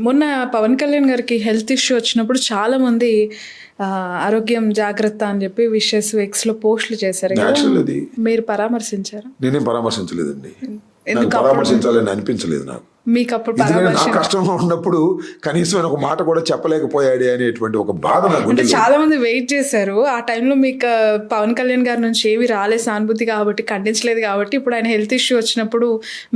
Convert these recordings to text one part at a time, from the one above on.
మొన్న పవన్ కళ్యాణ్ గారికి health issue వచ్చినప్పుడు చాలా మంది ఆరోగ్యం జాగ్రత్త అని చెప్పి విషెస్ ఎక్స్లో పోస్టులు చేశారు కదా, అది మీరు పరామర్శించారా? నేనేం పరామర్శించలేదండి, పరామర్శించాలని అనిపించలేదు నాకు. మీకు అప్పుడు నా కష్టంలో ఉన్నప్పుడు కనీసం ఒక మాట కూడా చెప్పలేకపోయాడే అనేటువంటి ఒక బాధ నాకు. అంటే చాలా మంది వెయిట్ చేశారు ఆ టైంలో, మీకు పవన్ కళ్యాణ్ గారి నుంచి ఏవి రాలేదు సానుభూతి కాబట్టి, ఖండించలేదు కాబట్టి, ఇప్పుడు ఆయన హెల్త్ ఇష్యూ వచ్చినప్పుడు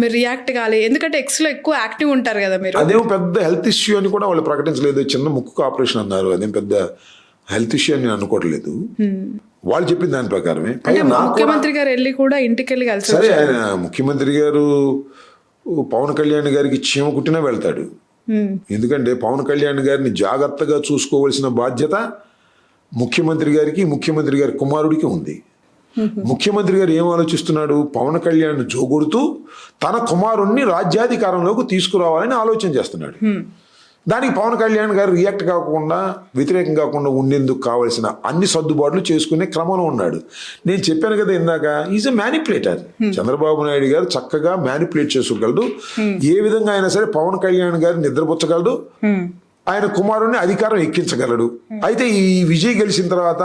మీరు రియాక్ట్ కాలే, ఎందుకంటే ఎక్స్లో ఎక్కువ యాక్టివ్ ఉంటారు కదా మీరు. అదేం పెద్ద హెల్త్ ఇష్యూ అని కూడా వాళ్ళు ప్రకటించలేదు, చిన్న ముక్కు ఆపరేషన్ అన్నారు, అదేం పెద్ద హెల్త్ ఇష్యూ అని నేను అనుకోవట్లేదు. వాళ్ళు చెప్పిన దాని ప్రకారమే. ముఖ్యమంత్రి గారు వెళ్ళి కూడా ఇంటికి వెళ్ళి కలిసి, సరే ఆయన ముఖ్యమంత్రి గారు పవన్ కళ్యాణ్ గారికి చీమ కుట్టినా వెళ్తాడు, ఎందుకంటే పవన్ కళ్యాణ్ గారిని జాగ్రత్తగా చూసుకోవాల్సిన బాధ్యత ముఖ్యమంత్రి గారికి, ముఖ్యమంత్రి గారి కుమారుడికి ఉంది. ముఖ్యమంత్రి గారు ఏం ఆలోచిస్తున్నాడు, పవన్ కళ్యాణ్ జోగొడుతూ తన కుమారుణ్ణి రాజ్యాధికారంలోకి తీసుకురావాలని ఆలోచన చేస్తున్నాడు. దానికి పవన్ కళ్యాణ్ గారు రియాక్ట్ కాకుండా, వ్యతిరేకం కాకుండా ఉండేందుకు కావాల్సిన అన్ని సర్దుబాట్లు చేసుకునే క్రమంలో ఉన్నాడు. నేను చెప్పాను కదా ఇందాక, is a manipulator. Chandrababu Naidu గారు చక్కగా మ్యానిపులేట్ చేసుకోగలడు, ఏ విధంగా అయినా సరే పవన్ కళ్యాణ్ గారు నిద్రపుచ్చగలడు, ఆయన కుమారుణ్ణి అధికారం ఎక్కించగలడు. అయితే ఈ విజయ్ గెలిచిన తర్వాత,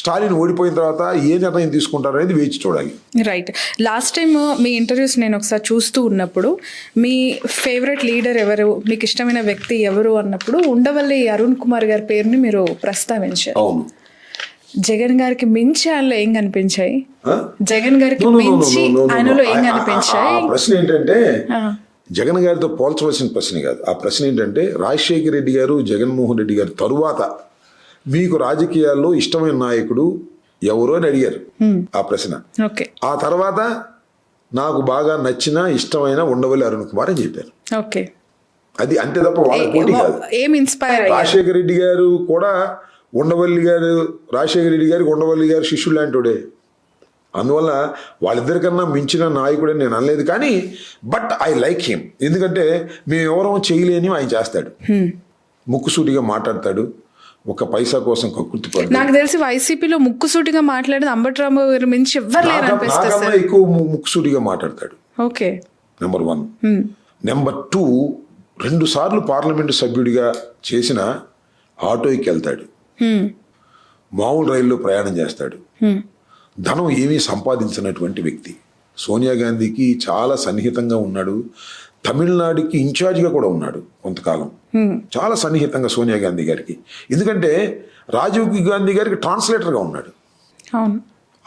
స్టాలిన్ ఓడిపోయిన తర్వాత ఏ నిర్ణయం తీసుకుంటారు అనేది వేచి చూడాలి. రైట్. లాస్ట్ టైం మీ ఇంటర్వ్యూస్ నేను ఒకసారి చూస్తూ ఉన్నప్పుడు మీ ఫేవరెట్ లీడర్ ఎవరు, మీకు ఇష్టమైన వ్యక్తి ఎవరు అన్నప్పుడు ఉండవల్లి అరుణ్ కుమార్ గారి పేరుని మీరు ప్రస్తావించారు. అవును. జగన్ గారికి మించి ఆయనలో ఏం కనిపించాయి? జగన్ గారికి మించి ఆయనలో ఏం కనిపించాయి? ప్రశ్న ఏంటంటే జగన్ గారితో పోల్చవలసిన ప్రశ్న కాదు. ఆ ప్రశ్న ఏంటంటే రాజశేఖర రెడ్డి గారు, జగన్మోహన్ రెడ్డి గారి తరువాత మీకు రాజకీయాల్లో ఇష్టమైన నాయకుడు ఎవరు అని అడిగారు ఆ ప్రశ్న. ఆ తర్వాత నాకు బాగా నచ్చిన ఇష్టమైన ఉండవల్లి అరుణ్ కుమార్ అని చెప్పారు. అది అంతే తప్ప వాళ్ళ పోటీ కాదు. రాజశేఖర రెడ్డి గారు కూడా ఉండవల్లి గారు, రాజశేఖర రెడ్డి గారికి ఉండవల్లి గారు శిష్యుడు లాంటివాడే. అందువల్ల వాళ్ళిద్దరికన్నా మించిన నాయకుడు అని నేను అనలేదు, కానీ బట్ ఐ లైక్ హిమ్. ఎందుకంటే మేము ఎవరో చేయలేని ఆయన చేస్తాడు, ముక్కుసూటిగా మాట్లాడతాడు, ఒక పైసా కోసం కక్కుర్తిపడు. నాకు తెలిసి వైసీపీలో ముక్కుసూటిగా మాట్లాడేది అంబట్రాంబాబు గారి మించి ఎవరు లేరు అనిపిస్తుంది. నాకన్నా ఎక్కువ ముక్కుసూటిగా మాట్లాడతాడు. నెంబర్ 1. నెంబర్ 2, 2 సార్లు పార్లమెంటు సభ్యుడిగా చేసిన ఆటోకి వెళ్తాడు, మామూలు రైల్లో ప్రయాణం చేస్తాడు, ధనం ఏమీ సంపాదించినటువంటి వ్యక్తి. సోనియా గాంధీకి చాలా సన్నిహితంగా ఉన్నాడు, తమిళనాడుకి ఇన్ఛార్జిగా కూడా ఉన్నాడు కొంతకాలం, చాలా సన్నిహితంగా సోనియా గాంధీ గారికి. ఎందుకంటే రాజీవ్ గాంధీ గారికి ట్రాన్స్లేటర్గా ఉన్నాడు.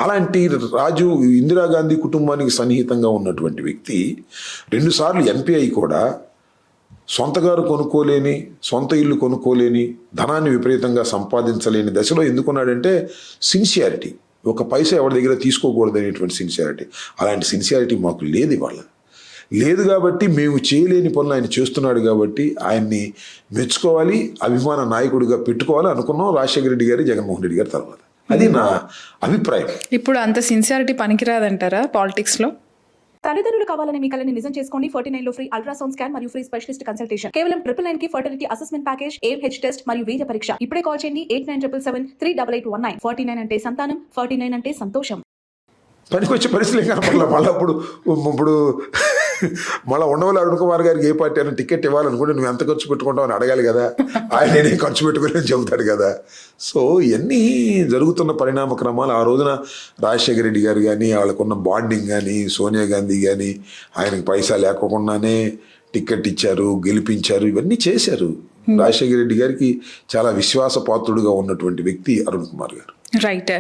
అలాంటి ఇందిరాగాంధీ కుటుంబానికి సన్నిహితంగా ఉన్నటువంటి వ్యక్తి 2 సార్లు ఎంపీ అయి కూడా సొంతగారు కొనుక్కోలేని, సొంత ఇల్లు కొనుక్కోలేని, ధనాన్ని విపరీతంగా సంపాదించలేని దశలో ఎందుకున్నాడంటే సిన్సియారిటీ. ఒక పైసా ఎవరి దగ్గర తీసుకోకూడదు అనేటువంటి సిన్సియారిటీ. అలాంటి సిన్సియారిటీ మాకు లేదు ఇవాళ. లేదు కాబట్టి మేము చేయలేని పనులు ఆయన చేస్తున్నాడు కాబట్టి ఆయన్ని మెచ్చుకోవాలి, అభిమాన నాయకుడిగా పెట్టుకోవాలి అనుకున్నాం రాజశేఖర రెడ్డి గారి, జగన్మోహన్ రెడ్డి గారి తర్వాత. అది నా అభిప్రాయం. ఇప్పుడు అంత సిన్సియారిటీ పనికిరాదంటారా పాలిటిక్స్ లో? తల్లిదండ్రులు కావాలని మీ కలని నిజం చేసుకోండి. 49 లో ఫ్రీ అల్ట్రాసౌండ్ స్కాన్ మరియు ఫ్రీ స్పెషలిస్ట్ కన్సల్టేషన్. కేవలం 999 కి fertility assessment package, AMH test మరియు వీర్య పరీక్ష. ఇప్పుడే కాల్ చేయండి 8977738819. 49 అంటే సంతానం, 49 అంటే సంతోషం. పనికొచ్చే పరిస్థితులు కనపడలే. ఇప్పుడు మళ్ళీ ఉండవల్లి అరుణ్ కుమార్ గారికి ఏ పార్టీ అయినా టికెట్ ఇవ్వాలనుకుంటే నువ్వు ఎంత ఖర్చు పెట్టుకుంటావు అని అడగాలి కదా, ఆయన నేనే ఖర్చు పెట్టుకోలేని చెబుతాడు కదా. సో ఇవన్నీ జరుగుతున్న పరిణామ క్రమాలు. ఆ రోజున రాజశేఖర రెడ్డి గారు కానీ, వాళ్ళకున్న బాండింగ్ కానీ, సోనియా గాంధీ కానీ ఆయనకి పైసా లేకపోకుండానే టికెట్ ఇచ్చారు, గెలిపించారు, ఇవన్నీ చేశారు. రాజశేఖర రెడ్డి గారికి చాలా విశ్వాసపాత్రుడుగా ఉన్నటువంటి వ్యక్తి అరుణ్ కుమార్ గారు. రైట్.